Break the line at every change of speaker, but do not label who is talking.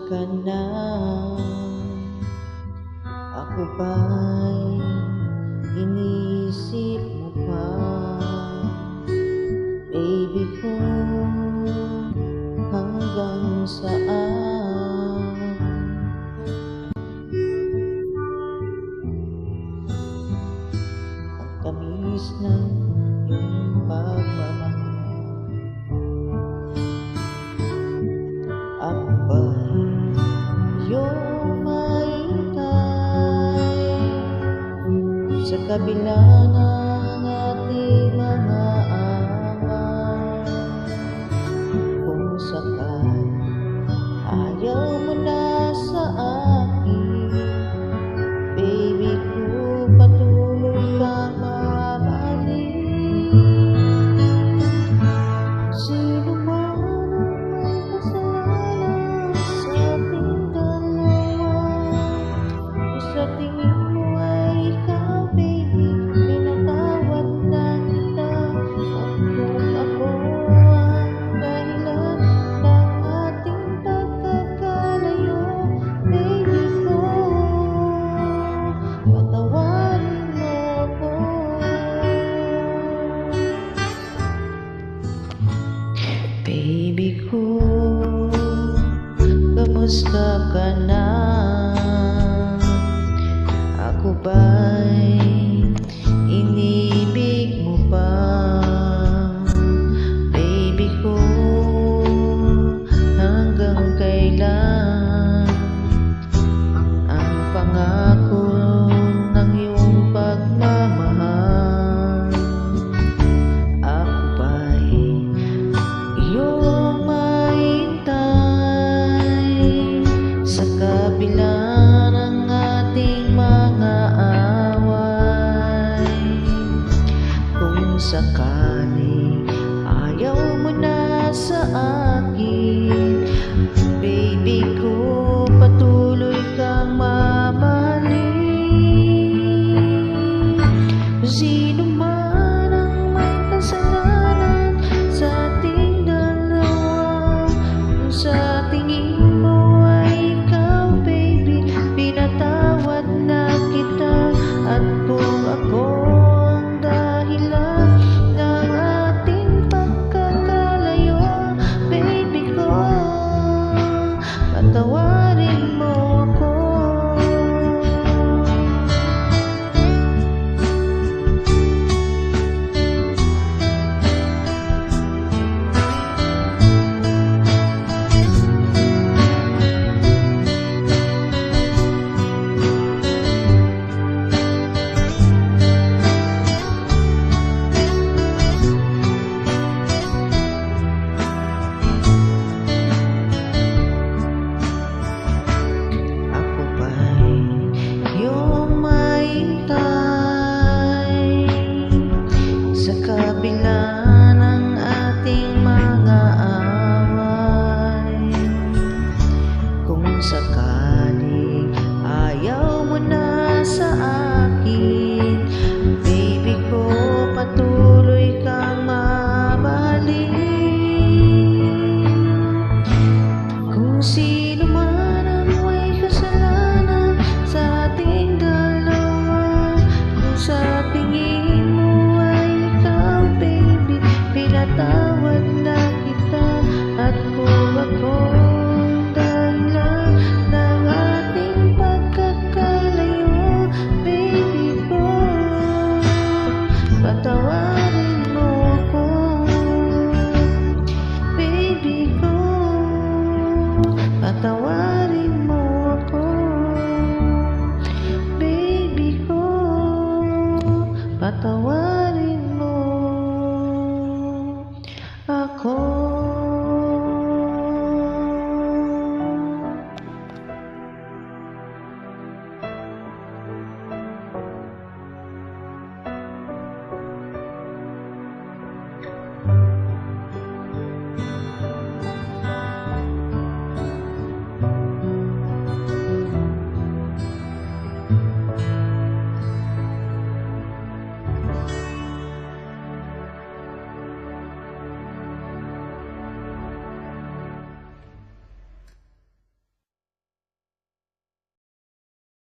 ka na? Ako ba'y iniisip mo pa? Baby ko, hanggang saan? Ang tamis ng iyong pagmamahal, ako ba'y iyong maintay sa kabila ng ating mga away? Kung sakali ayaw mo na sa akin, baby ko, patuloy kang mamahalin. Sino man ang may kasalanan sa ating dalawa, kung sa tingin mo ay ikaw, baby, pinatawad na kita. At kung ako ang dahilan ng ating pagkakalayo, baby ko, patawarin mo ako. Baby ko, kamusta ka na? Ako ba'y inibig mo pa? Baby ko, hanggang kailan ang pangako ng iyong pagmamahal? Ako ba'y iyong maintay sa kabila ng ating mga away? Kung sakali ayaw mo na sa akin, baby ko, patuloy kang mamahalin. Sino man ang may kasalanan sa ating dalawa, kung sa tingin mo ay ikaw, baby, pinatawad na kita. At kung ako ang dahilan ng ating pagkakalayo, baby ko, patawarin mo ako. Ako ba'y iyong maintay sa kabila ng ating mga away? Kung sakali ayaw mo na sa akin, baby ko, patuloy kang mamahalin. Kung sino man ang may kasalanan sa ating dalawa, kung sa tingin mo ay ikaw, baby, pinatawad na kita. At kung ako ang dahilan ng ating pagkakalayo, baby ko, patawarin mo ako. Baby ko, patawarin